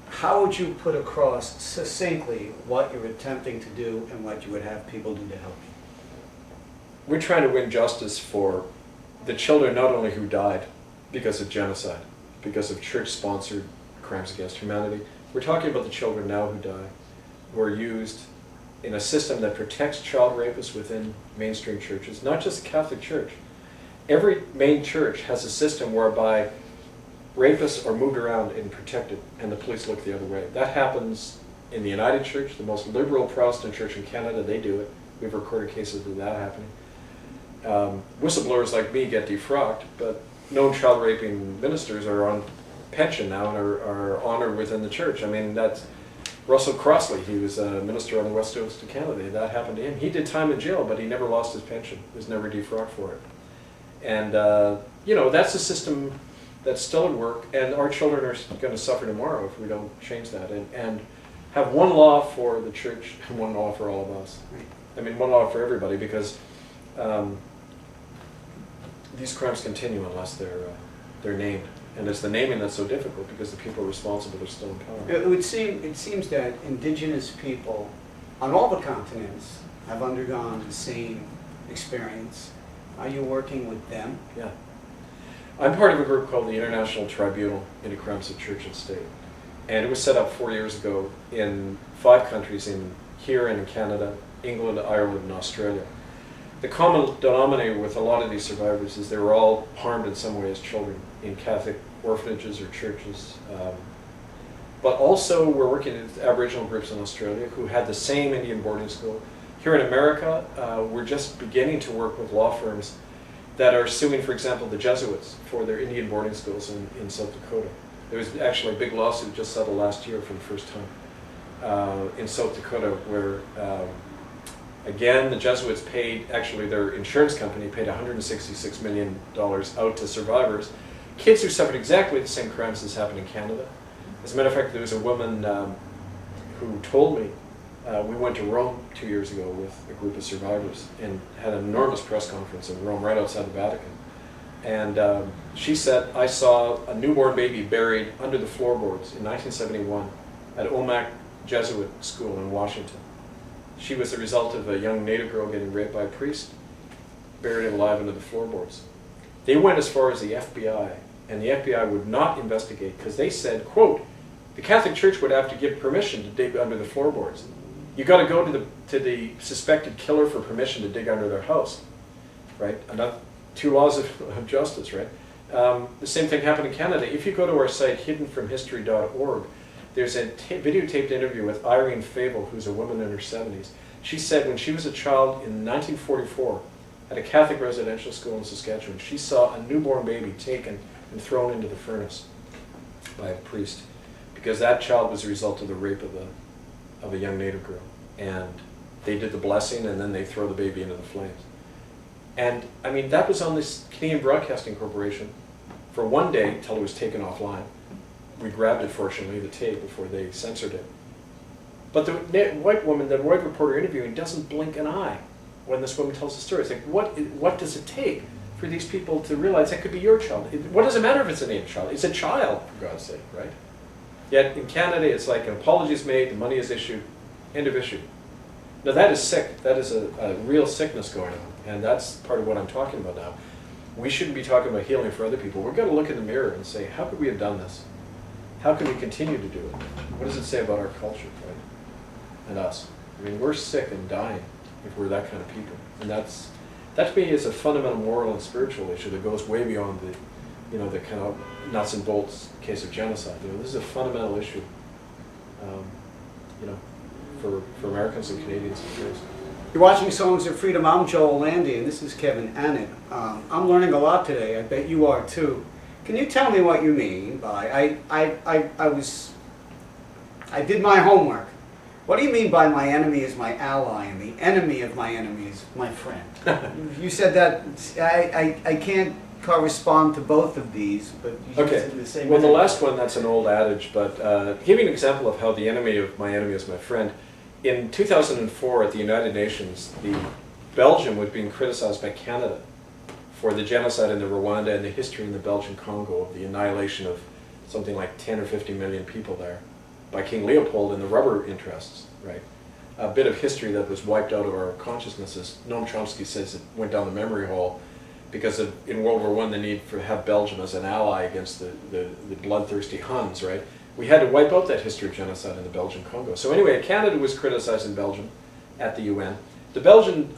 how would you put across succinctly what you're attempting to do and what you would have people do to help you? We're trying to win justice for the children not only who died because of genocide, because of church-sponsored crimes against humanity. We're talking about the children now who die, who are used in a system that protects child rapists within mainstream churches, not just the Catholic Church. Every main church has a system whereby rapists are moved around and protected, and the police look the other way. That happens in the United Church, the most liberal Protestant church in Canada. They do it. We've recorded cases of that happening. Whistleblowers like me get defrocked, but known child raping ministers are on pension now and are honored within the church. I mean, that's Russell Crossley. He was a minister on the west coast of Canada. That happened to him. He did time in jail, but he never lost his pension. He was never defrocked for it. And, you know, that's a system that's still at work, and our children are going to suffer tomorrow if we don't change that. And have one law for the church and one law for all of us. I mean, one law for everybody, because these crimes continue unless they're named. And it's the naming that's so difficult because the people responsible are still in power. It seems that indigenous people on all the continents have undergone the same experience. Are you working with them? Yeah. I'm part of a group called the International Tribunal into Crimes of Church and State. And it was set up 4 years ago in 5 countries, here and in Canada, England, Ireland, and Australia. The common denominator with a lot of these survivors is they were all harmed in some way as children in Catholic orphanages or churches. But also we're working with Aboriginal groups in Australia who had the same Indian boarding school. Here in America, we're just beginning to work with law firms that are suing, for example, the Jesuits for their Indian boarding schools in South Dakota. There was actually a big lawsuit just settled last year for the first time in South Dakota where, again, the Jesuits paid, actually their insurance company paid $166 million out to survivors, kids who suffered exactly the same crimes as happened in Canada. As a matter of fact, there was a woman who told me, we went to Rome 2 years ago with a group of survivors and had an enormous press conference in Rome right outside the Vatican. And she said, I saw a newborn baby buried under the floorboards in 1971 at Omak Jesuit School in Washington. She was the result of a young Native girl getting raped by a priest, buried alive under the floorboards. They went as far as the FBI, and the FBI would not investigate because they said, quote, the Catholic Church would have to give permission to dig under the floorboards. You got to go to the suspected killer for permission to dig under their house, right? Another 2 laws of justice, right? The same thing happened in Canada. If you go to our site, hiddenfromhistory.org, there's a videotaped interview with Irene Fable, who's a woman in her 70s. She said when she was a child in 1944 at a Catholic residential school in Saskatchewan, she saw a newborn baby taken and thrown into the furnace by a priest because that child was a result of the rape of a young Native girl. And they did the blessing and then they throw the baby into the flames. And I mean, that was on this Canadian Broadcasting Corporation for 1 day till it was taken offline. We grabbed it, fortunately, the tape, before they censored it. But the white woman, the white reporter interviewing, doesn't blink an eye when this woman tells the story. It's like, what does it take for these people to realize that could be your child? What does it matter if it's a Native child? It's a child, for God's sake, right? Yet in Canada, it's like an apology is made, the money is issued, end of issue. Now that is sick. That is a real sickness going on. And that's part of what I'm talking about now. We shouldn't be talking about healing for other people. We've got to look in the mirror and say, how could we have done this? How can we continue to do it? What does it say about our culture, right? And us. I mean, we're sick and dying if we're that kind of people. And that to me is a fundamental moral and spiritual issue that goes way beyond the kind of nuts and bolts case of genocide. This is a fundamental issue, for Americans and Canadians and Jews. You're watching Songs of Freedom. I'm Joel Landy, and this is Kevin Annett. I'm learning a lot today. I bet you are too. Can you tell me what you mean by I did my homework. What do you mean by my enemy is my ally and the enemy of my enemy is my friend? You said that. I can't correspond to both of these, but you said the same. Well, the last one, that's an old adage, but give you an example of how the enemy of my enemy is my friend. In 2004 at the United Nations, Belgium was being criticized by Canada for the genocide in the Rwanda and the history in the Belgian Congo of the annihilation of something like 10 or 50 million people there by King Leopold and the rubber interests, right? A bit of history that was wiped out of our consciousnesses. Noam Chomsky says it went down the memory hole because of, in World War I, the need to have Belgium as an ally against the bloodthirsty Huns, right? We had to wipe out that history of genocide in the Belgian Congo. So anyway, Canada was criticized in Belgium at the UN. The Belgian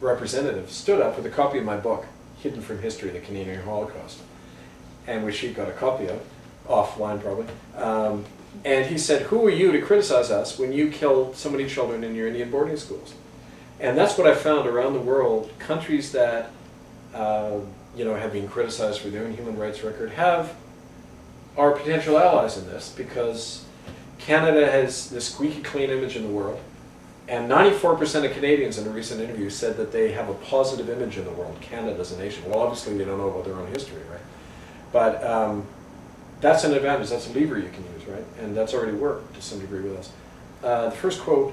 representative stood up with a copy of my book, Hidden from History, The Canadian Holocaust, and which he got a copy of, offline probably. And he said, who are you to criticize us when you killed so many children in your Indian boarding schools? And that's what I found around the world. Countries that have been criticized for their own human rights record are potential allies in this, because Canada has the squeaky clean image in the world. And 94% of Canadians in a recent interview said that they have a positive image in the world, Canada as a nation. Well, obviously they don't know about their own history, right? But that's an advantage, that's a lever you can use, right? And that's already worked to some degree with us. The first quote,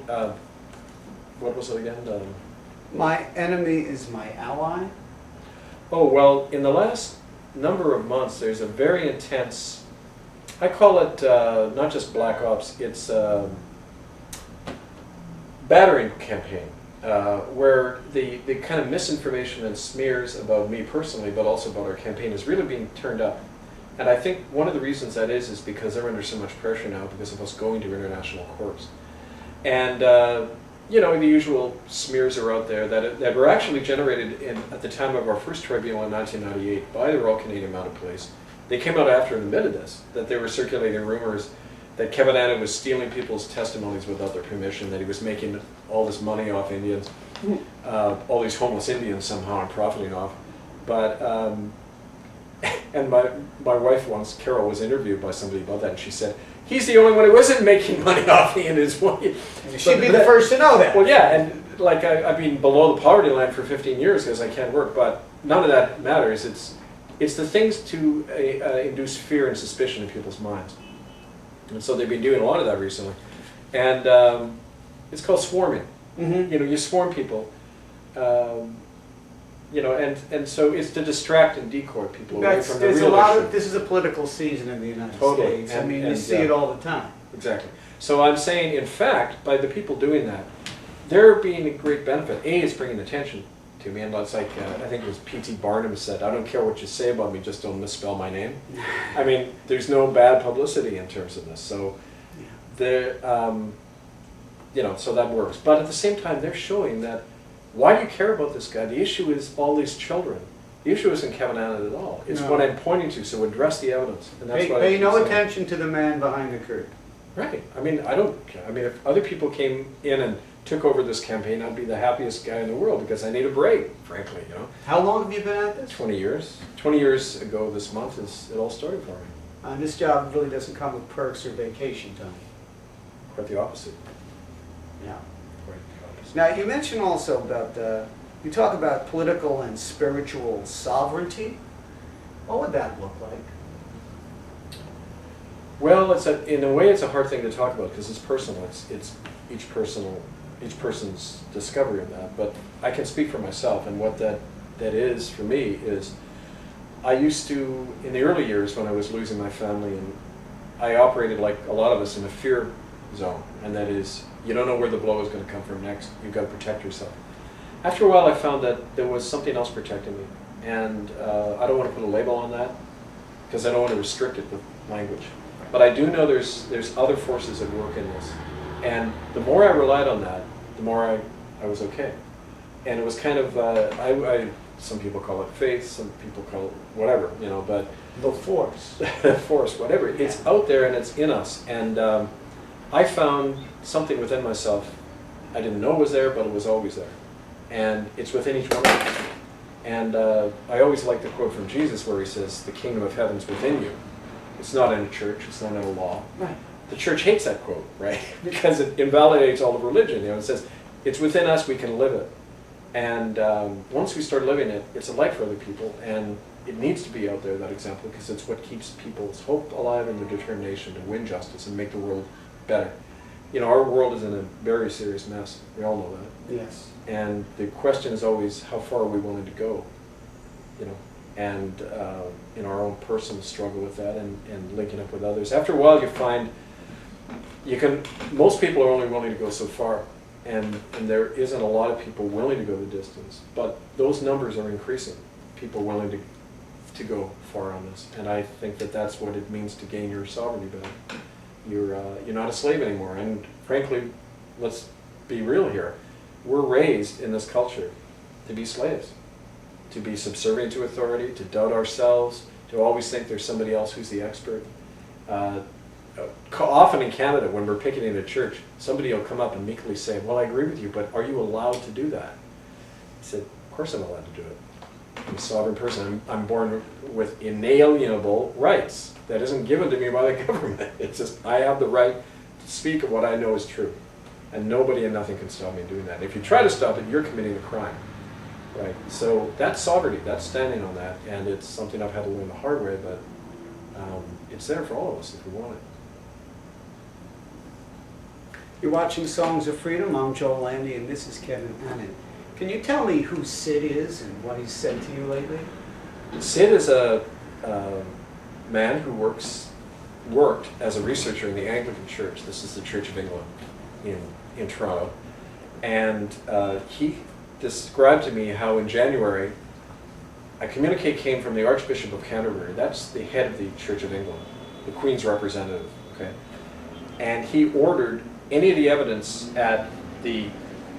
what was it again? My enemy is my ally. Oh, well, in the last number of months, there's a very intense, I call it not just black ops, it's battering campaign, where the kind of misinformation and smears about me personally, but also about our campaign, is really being turned up. And I think one of the reasons that is because they're under so much pressure now because of us going to international courts. And, the usual smears are out there that were actually generated at the time of our first tribunal in 1998 by the Royal Canadian Mounted Police. They came out after and admitted this, that they were circulating rumors that Kevin Annet was stealing people's testimonies without their permission, that he was making all this money off Indians, all these homeless Indians somehow, and profiting off. But, and my wife once, Carol, was interviewed by somebody about that, and she said, he's the only one who isn't making money off me and his wife. She'd be the first to know that. Well, yeah, and like I've been below the poverty line for 15 years because I can't work, but none of that matters. It's the things to induce fear and suspicion in people's minds. And so they've been doing a lot of that recently. And it's called swarming. Mm-hmm. You swarm people. And so it's to distract and decoy people away from the real issue. This is a political season in the United Totally. States. And you see it all the time. Exactly. So I'm saying, in fact, by the people doing that, they're being a great benefit. A, it's bringing attention to me, and it's like, I think it was P.T. Barnum said, I don't care what you say about me, just don't misspell my name. I mean, there's no bad publicity in terms of this. So, so that works. But at the same time, they're showing that, why do you care about this guy? The issue is all these children. The issue isn't Kevin Annet at all. It's what I'm pointing to, so address the evidence. And that's what pay no attention to the man behind the curtain. Right. I mean, I don't care. I mean, if other people came in and took over this campaign, I'd be the happiest guy in the world because I need a break, frankly, How long have you been at this? 20 years. 20 years ago this month it all started for me. This job really doesn't come with perks or vacation time. Quite the opposite. Yeah. Quite the opposite. Now, you mentioned also about, you talk about political and spiritual sovereignty. What would that look like? Well, in a way, it's a hard thing to talk about because it's personal. It's each person's discovery of that. But I can speak for myself, and what that is for me is, I used to, in the early years when I was losing my family, and I operated like a lot of us in a fear zone, and that is, you don't know where the blow is going to come from next. You've got to protect yourself. After a while, I found that there was something else protecting me, and I don't want to put a label on that because I don't want to restrict it with language. But I do know there's other forces at work in this. And the more I relied on that, the more I was okay. And it was kind of, some people call it faith, some people call it whatever, but... The force. The force, whatever. Yeah. It's out there and it's in us. And I found something within myself. I didn't know it was there, but it was always there. And it's within each one of us. And I always like the quote from Jesus where he says, the kingdom of heaven's within you. It's not in a church, it's not in a law. Right. The church hates that quote, right? Because it invalidates all of religion. It says, it's within us, we can live it. And once we start living it, it's a light for other people. And it needs to be out there, that example, because it's what keeps people's hope alive and their determination to win justice and make the world better. you know, our world is in a very serious mess. We all know that. Yes. And the question is always, how far are we willing to go? You know, and in our own personal struggle with that, and linking up with others. After a while, you find most people are only willing to go so far, and there isn't a lot of people willing to go the distance. But those numbers are increasing. People willing to go far on this, and I think that that's what it means to gain your sovereignty back. You're not a slave anymore, and frankly, let's be real here. We're raised in this culture to be slaves, to be subservient to authority, to doubt ourselves, to always think there's somebody else who's the expert. Often in Canada, when we're picketing at church, somebody will come up and meekly say, well, I agree with you, but are you allowed to do that? I said, of course I'm allowed to do it. I'm a sovereign person. I'm born with inalienable rights that isn't given to me by the government. It's just, I have the right to speak of what I know is true. And nobody and nothing can stop me doing that. If you try to stop it, you're committing a crime. Right? So that's sovereignty, that's standing on that, and it's something I've had to learn the hard way, but it's there for all of us if we want it. You're watching Songs of Freedom. I'm Joel Landy, and this is Kevin Annett. Can you tell me who Sid is and what he's said to you lately? Sid is a man who worked as a researcher in the Anglican Church. This is the Church of England in Toronto. And he described to me how in January a communique came from the Archbishop of Canterbury. That's the head of the Church of England, the Queen's representative. Okay, and he ordered any of the evidence at the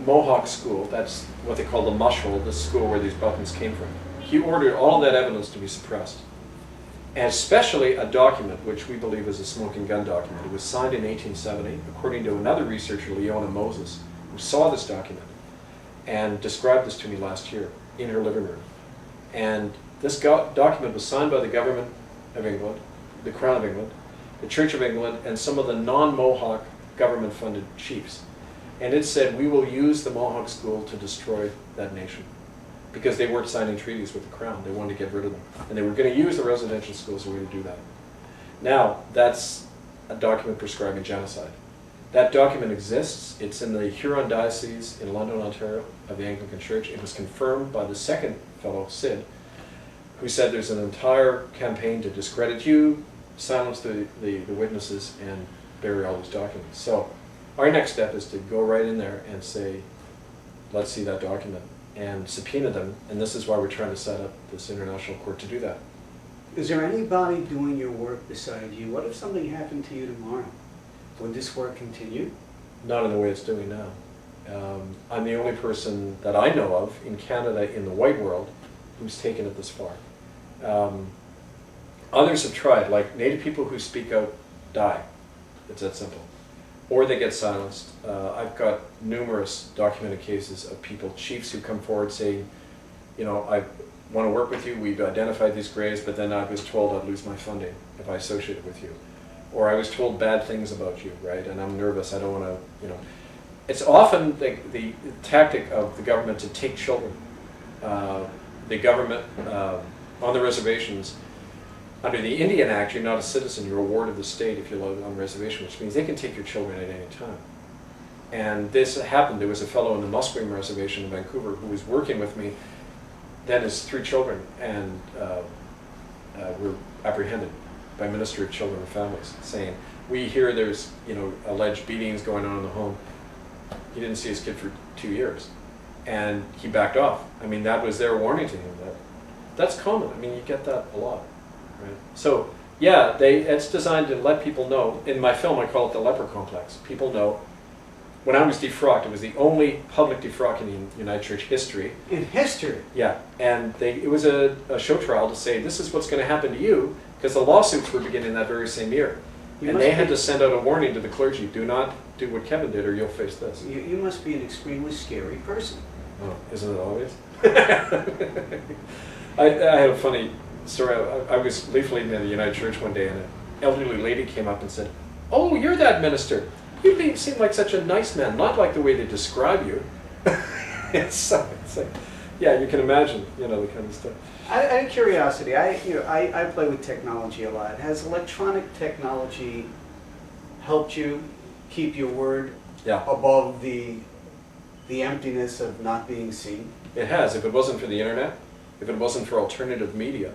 Mohawk school, that's what they call the mushroll, the school where these weapons came from. He ordered all that evidence to be suppressed. And especially a document, which we believe is a smoking gun document. It was signed in 1870, according to another researcher, Leona Moses, who saw this document and described this to me last year in her living room. And this document was signed by the government of England, the Crown of England, the Church of England, and some of the non-Mohawk government-funded chiefs. And it said, we will use the Mohawk school to destroy that nation. Because they weren't signing treaties with the Crown. They wanted to get rid of them. And they were going to use the residential schools as a way to do that. Now, that's a document prescribing genocide. That document exists. It's in the Huron Diocese in London, Ontario, of the Anglican Church. It was confirmed by the second fellow, Sid, who said there's an entire campaign to discredit you, silence the witnesses, and bury all these documents. So our next step is to go right in there and say, let's see that document, and subpoena them, and this is why we're trying to set up this international court to do that. Is there anybody doing your work beside you? What if something happened to you tomorrow? Would this work continue? Not in the way it's doing now. I'm the only person that I know of in Canada, in the white world, who's taken it this far. Others have tried, like Native people who speak out die. It's that simple. Or they get silenced. I've got numerous documented cases of people, chiefs who come forward saying, you know, I want to work with you, we've identified these graves, but then I was told I'd lose my funding if I associated with you. Or I was told bad things about you, right, and I'm nervous, I don't want to, you know. It's often the tactic of the government to take children. The government, on the reservations, under the Indian Act, you're not a citizen, you're a ward of the state if you're on the reservation, which means they can take your children at any time. And this happened. There was a fellow in the Musqueam Reservation in Vancouver who was working with me, then his 3 children, and were apprehended by Minister of Children and Families, saying, we hear there's, you know, alleged beatings going on in the home. He didn't see his kid for 2 years. And he backed off. I mean, that was their warning to him. That's common. I mean, you get that a lot. Right. So, yeah, it's designed to let people know. In my film, I call it the Leper Complex. People know. When I was defrocked, it was the only public defrocking in United Church history. In history? Yeah, and it was a show trial to say, this is what's going to happen to you, because the lawsuits were beginning that very same year. And they had to send out a warning to the clergy, do not do what Kevin did or you'll face this. You must be an extremely scary person. Oh, isn't it always? I had a funny story. I was leafleting in the United Church one day, and an elderly lady came up and said, oh, you're that minister. You seem like such a nice man, not like the way they describe you. it's like, yeah, you can imagine, you know, the kind of stuff. Out of curiosity, I play with technology a lot. Has electronic technology helped you keep your word Yeah, above the emptiness of not being seen? it has. If it wasn't for the internet, if it wasn't for alternative media,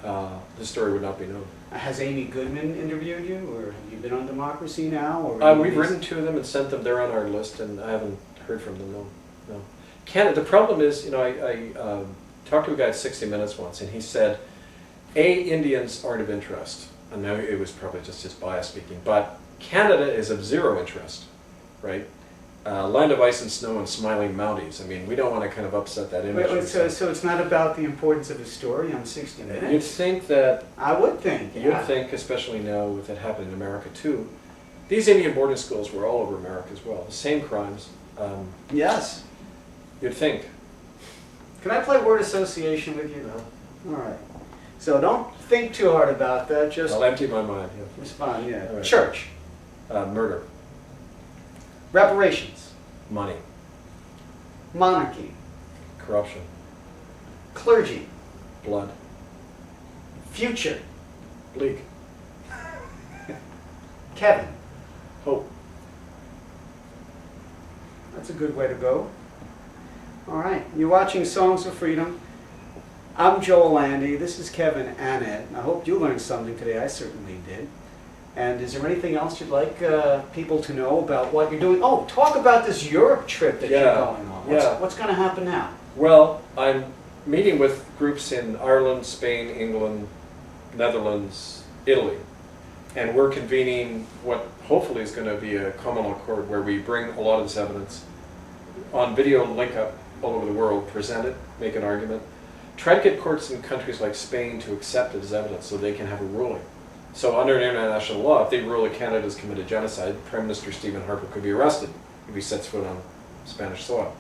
the story would not be known. Has Amy Goodman interviewed you, or have you been on Democracy Now? Or We've written to them and sent them. They're on our list, and I haven't heard from them. No. Canada. The problem is, I talked to a guy at 60 Minutes once, and he said, Indians aren't of interest. And now it was probably just his bias speaking, but Canada is of zero interest, right? Land of ice and snow and smiling Mounties. I mean, we don't want to kind of upset that image. Wait, so it's not about the importance of his story on 60 Minutes? You'd think that. I would think, yeah. You'd think, especially now with it happening in America too, these Indian boarding schools were all over America as well. The same crimes. Yes. You'd think. Can I play word association with you? No. All right. So don't think too hard about that. Just I'll empty my mind. Yeah. respond. Yeah. All right. Church. Murder. Reparations. Money. Monarchy. Corruption. Clergy. Blood. Future. Bleak. Kevin. Hope. That's a good way to go. All right. You're watching Songs of Freedom. I'm Joel Landy. This is Kevin Annett. I hope you learned something today. I certainly did. And is there anything else you'd like people to know about what you're doing? Oh, talk about this Europe trip that you're going on. What's going to happen now? Well, I'm meeting with groups in Ireland, Spain, England, Netherlands, Italy. And we're convening what hopefully is going to be a common law court where we bring a lot of this evidence on video link up all over the world, present it, make an argument. Try to get courts in countries like Spain to accept it as evidence so they can have a ruling. So under international law, if they rule that Canada has committed genocide, Prime Minister Stephen Harper could be arrested if he sets foot on Spanish soil.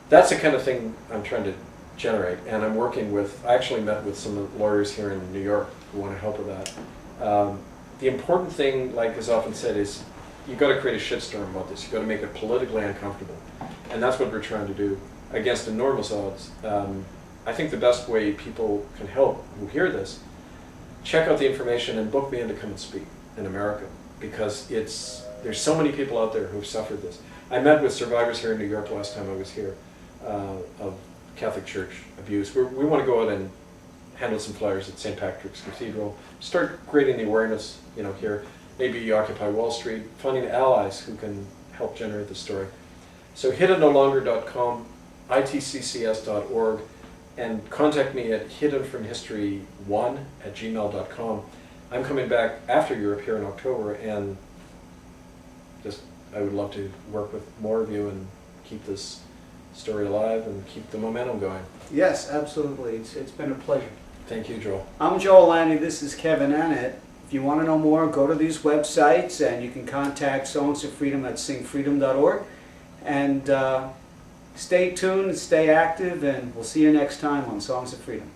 That's the kind of thing I'm trying to generate, and I'm working with, I actually met with some lawyers here in New York who want to help with that. The important thing, like is often said, is you've got to create a shitstorm about this. You've got to make it politically uncomfortable. And that's what we're trying to do against enormous odds. I think the best way people can help who hear this, check out the information and book me in to come and speak in America, because there's so many people out there who've suffered this. I met with survivors here in New York last time I was here of Catholic Church abuse. We want to go out and handle some flyers at St. Patrick's Cathedral, start creating the awareness, here. Maybe Occupy Wall Street, finding allies who can help generate the story. So hiddennolonger.com, itccs.org, and contact me at hiddenfromhistory1@gmail.com. I'm coming back after Europe here in October, and I would love to work with more of you and keep this story alive and keep the momentum going. Yes, absolutely. It's been a pleasure. Thank you, Joel. I'm Joel Landy. This is Kevin Annett. If you want to know more, go to these websites, and you can contact Songs of Freedom at singfreedom.org. And stay tuned, stay active, and we'll see you next time on Songs of Freedom.